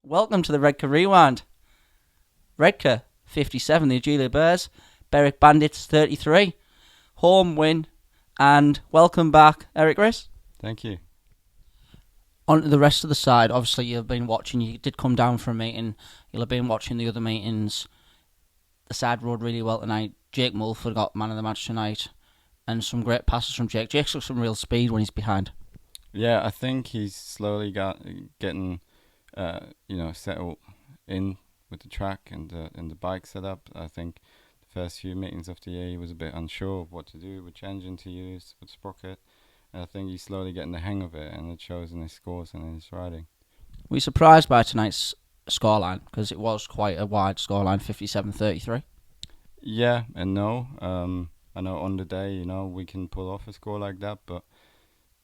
Welcome to the Redcar Rewind. Redcar 57, the Agilia Bears. Berwick Bandits 33. Home win. And welcome back, Erik Riss. Thank you. On to the rest of the side. Obviously, you've been watching. You did come down for a meeting. You'll have been watching the other meetings. The side rode really well tonight. Jake Mulford got man of the match tonight. And some great passes from Jake. Jake's got some real speed when he's behind. Yeah, I think he's slowly getting, settled in with the track and the bike setup. I think the first few meetings of the year he was a bit unsure of what to do, which engine to use, what sprocket. And I think he's slowly getting the hang of it, and it shows in his scores and in his riding. Were you surprised by tonight's scoreline? Because it was quite a wide scoreline, 57-33. Yeah and no. I know on the day, we can pull off a score like that, but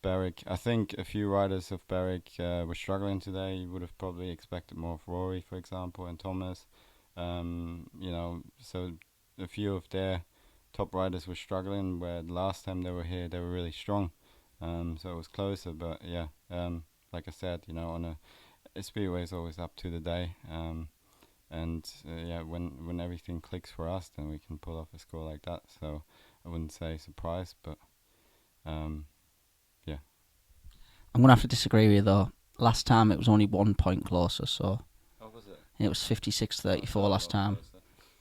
Berwick, I think a few riders of Berwick were struggling today. You would have probably expected more of Rory, for example, and Thomas. So a few of their top riders were struggling, where the last time they were here, they were really strong. So it was closer, but yeah, like I said, on a speedway is always up to the day. When everything clicks for us, then we can pull off a score like that. So I wouldn't say surprised, but yeah. I'm going to have to disagree with you, though. Last time it was only 1 point closer, so... Oh, was it? It was 56-34 last time.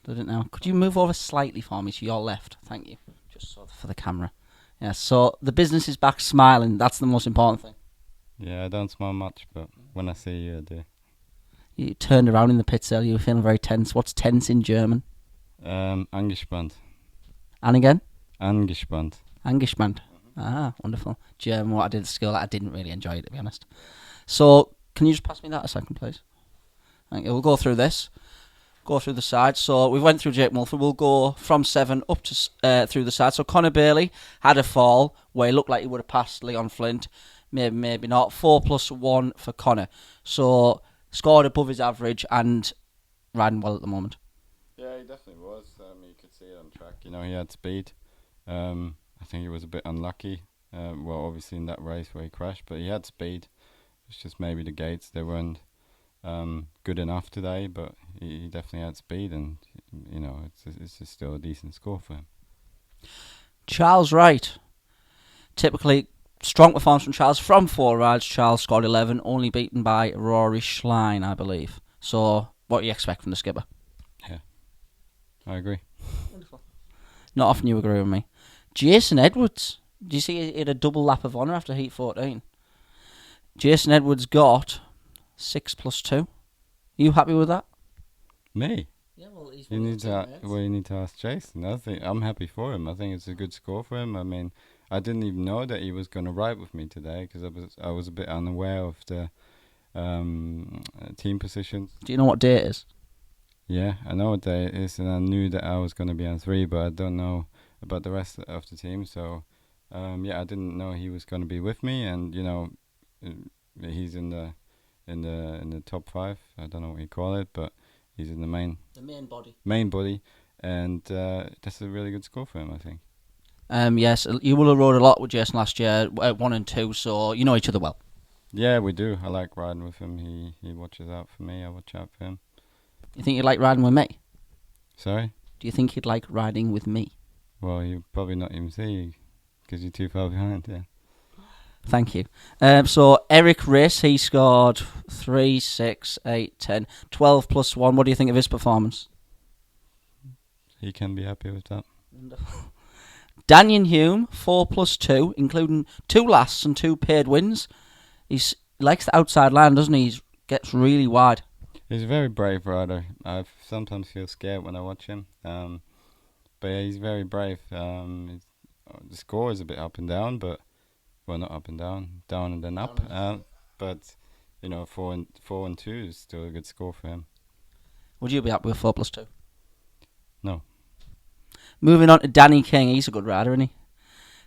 Did it now? Could you move over slightly for me to your left? Thank you. Just so for the camera. Yeah, so the business is back smiling. That's the most important thing. Yeah, I don't smile much, but when I see you, I do. You turned around in the pits earlier. You were feeling very tense. What's tense in German? Angespannt. And again? Angespannt. Angespannt. Ah, wonderful. German, what I did at school, I didn't really enjoy it, to be honest. So, can you just pass me that a second, please? Thank you. We'll go through this. Go through the sides. So, we went through Jake Mulford. We'll go from 7 up to through the side. So, Connor Bailey had a fall where he looked like he would have passed Leon Flint. Maybe not. 4+1 for Connor. So, scored above his average and riding well at the moment. Yeah, he definitely was. You could see it on track. He had speed. I think he was a bit unlucky. Obviously in that race where he crashed, but he had speed. It's just maybe the gates, they weren't good enough today, but he definitely had speed, and it's just still a decent score for him. Charles Wright. Typically strong performance from Charles. From 4 rides, Charles scored 11, only beaten by Rory Schlein, I believe. So, what do you expect from the skipper? Yeah, I agree. Wonderful. Not often you agree with me. Jason Edwards. Do you see he had a double lap of honour after Heat 14? Jason Edwards got 6+2. Are you happy with that? Me? Yeah, well, he's you need to ask Jason. I'm happy for him. I think it's a good score for him. I mean, I didn't even know that he was going to ride with me today because I was a bit unaware of the team positions. Do you know what day it is? Yeah, I know what day it is, and I knew that I was going to be on 3, but I don't know about the rest of the team. So, I didn't know he was going to be with me, and he's in the top 5. I don't know what you call it, but he's in the main body, and that's a really good score for him, I think. Yes, you will have rode a lot with Jason last year, 1 and 2, so you know each other well. Yeah, we do. I like riding with him. He watches out for me. I watch out for him. You think you'd like riding with me? Sorry? Do you think you'd like riding with me? Well, you probably not even see you because you're too far behind, yeah. Thank you. So, Erik Riss, he scored 3, 6, 8, 10, 12+1. What do you think of his performance? He can be happy with that. Daniel Hume, 4+2, including 2 lasts and 2 paid wins. He likes the outside line, doesn't he? He gets really wide. He's a very brave rider. I sometimes feel scared when I watch him. But yeah, he's very brave. The score is a bit up and down, but not up and down, down and then up. But 4 and 2 is still a good score for him. Would you be happy with 4+2? No. Moving on to Danny King, he's a good rider, isn't he?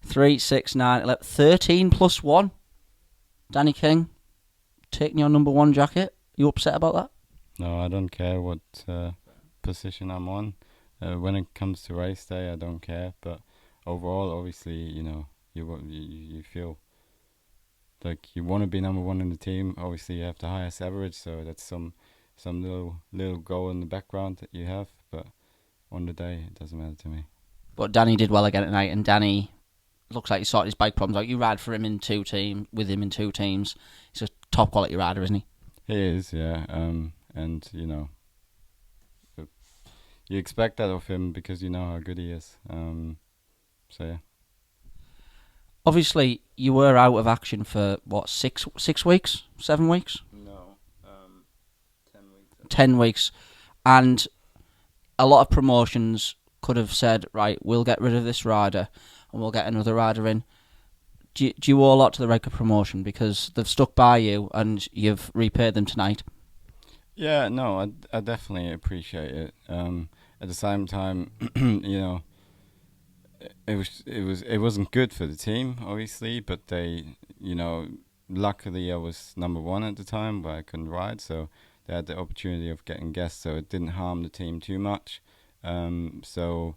3, 6, 9, 11, 13+1. Danny King, taking your number 1 jacket. You upset about that? No, I don't care what position I'm on. When it comes to race day, I don't care. But overall, obviously, you feel like you want to be number one in the team. Obviously, you have the highest average, so that's some little goal in the background that you have. But on the day, it doesn't matter to me. But Danny did well again tonight, and Danny looks like he sorted his bike problems out. You ride for him in two teams, with him in two teams. He's a top quality rider, isn't he? He is, yeah. And you expect that of him because you know how good he is. So yeah. Obviously, you were out of action for what 6 weeks, 7 weeks? No, 10 weeks. 10 weeks, and a lot of promotions could have said, right, we'll get rid of this rider and we'll get another rider in. Do you owe a lot to the Redcar promotion because they've stuck by you and you've repaid them tonight? Yeah, no, I definitely appreciate it. At the same time, it wasn't good for the team, obviously, but they, luckily I was number one at the time, but I couldn't ride, so they had the opportunity of getting guests, so it didn't harm the team too much. So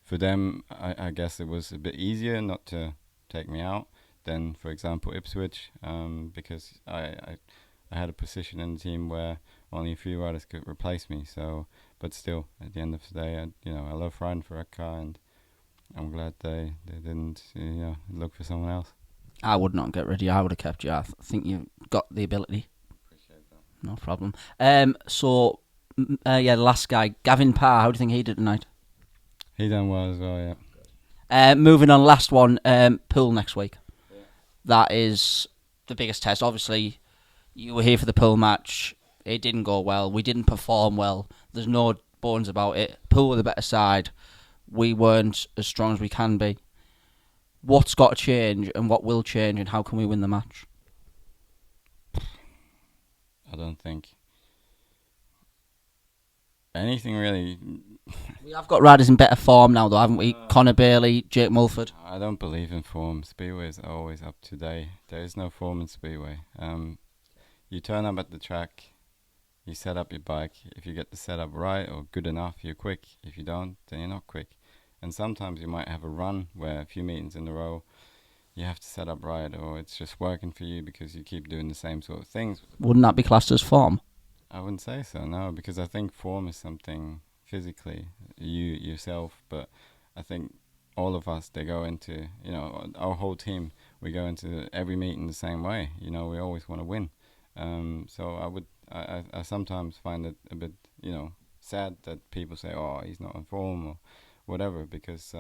for them, I guess it was a bit easier not to take me out than, for example, Ipswich, because I had a position in the team where only a few riders could replace me. So, but still, at the end of the day, I love riding for Redcar, and I'm glad they didn't look for someone else. I would not get rid of you. I would have kept you. I think you've got the ability. Appreciate that. No problem. The last guy, Gavin Parr. How do you think he did tonight? He done well as well, yeah. Moving on, last one. Pool next week. Yeah. That is the biggest test. Obviously, you were here for the pool match. It didn't go well. We didn't perform well. There's no bones about it. Pool were the better side. We weren't as strong as we can be. What's got to change and what will change and how can we win the match? I don't think anything really. We have got riders in better form now, though, haven't we? Connor Bailey, Jake Mulford. I don't believe in form. Speedway is always up to date. There is no form in Speedway. You turn up at the track, you set up your bike. If you get the setup right or good enough, you're quick. If you don't, then you're not quick. And sometimes you might have a run where a few meetings in a row, you have to set up right, or it's just working for you because you keep doing the same sort of things. Wouldn't that be classed as form? I wouldn't say so, no, because I think form is something physically, you yourself, but I think all of us, they go into, our whole team, we go into every meeting the same way. We always want to win. So I sometimes find it a bit, sad that people say, oh, he's not in form or whatever, because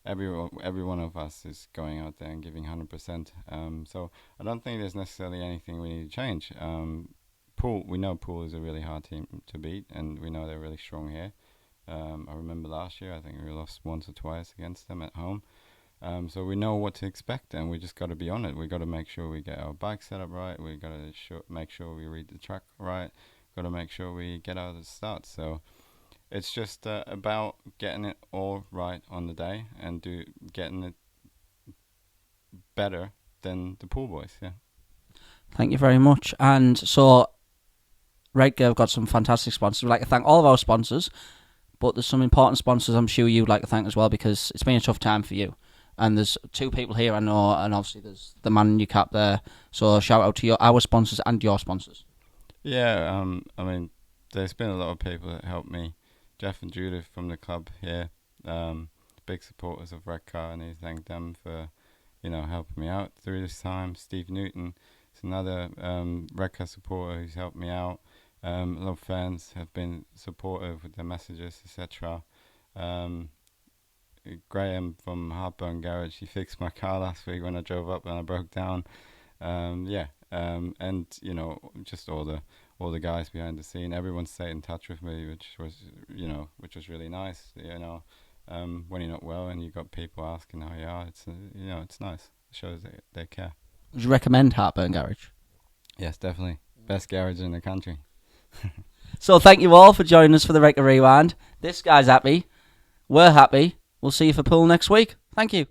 every one of us is going out there and giving 100%. So I don't think there's necessarily anything we need to change. We know Poole is a really hard team to beat, and we know they're really strong here. I remember last year, I think we lost once or twice against them at home. So we know what to expect, and we just got to be on it. We got to make sure we get our bike set up right. We got to make sure we read the track right. Got to make sure we get out of the start. So it's just about getting it all right on the day and getting it better than the Pool boys. Yeah. Thank you very much. And so, Redcar have got some fantastic sponsors. We'd like to thank all of our sponsors, but there's some important sponsors I'm sure you'd like to thank as well, because it's been a tough time for you. And there's two people here I know, and obviously there's the man in your cap there. So shout out to our sponsors and your sponsors. Yeah, there's been a lot of people that helped me. Jeff and Judith from the club here, big supporters of Redcar, and I thank them for, helping me out through this time. Steve Newton is another Redcar supporter who's helped me out. A lot of fans have been supportive with their messages, etc. Graham from Heartburn Garage, he fixed my car last week when I drove up and I broke down. And just all the guys behind the scene. Everyone stayed in touch with me, which was really nice. When you're not well and you got people asking how you are, it's nice. It shows that they care. Would you recommend Heartburn Garage? Yes, definitely. Best garage in the country. So thank you all for joining us for the Redcar Rewind. This guy's happy. We're happy. We'll see you for Pool next week. Thank you.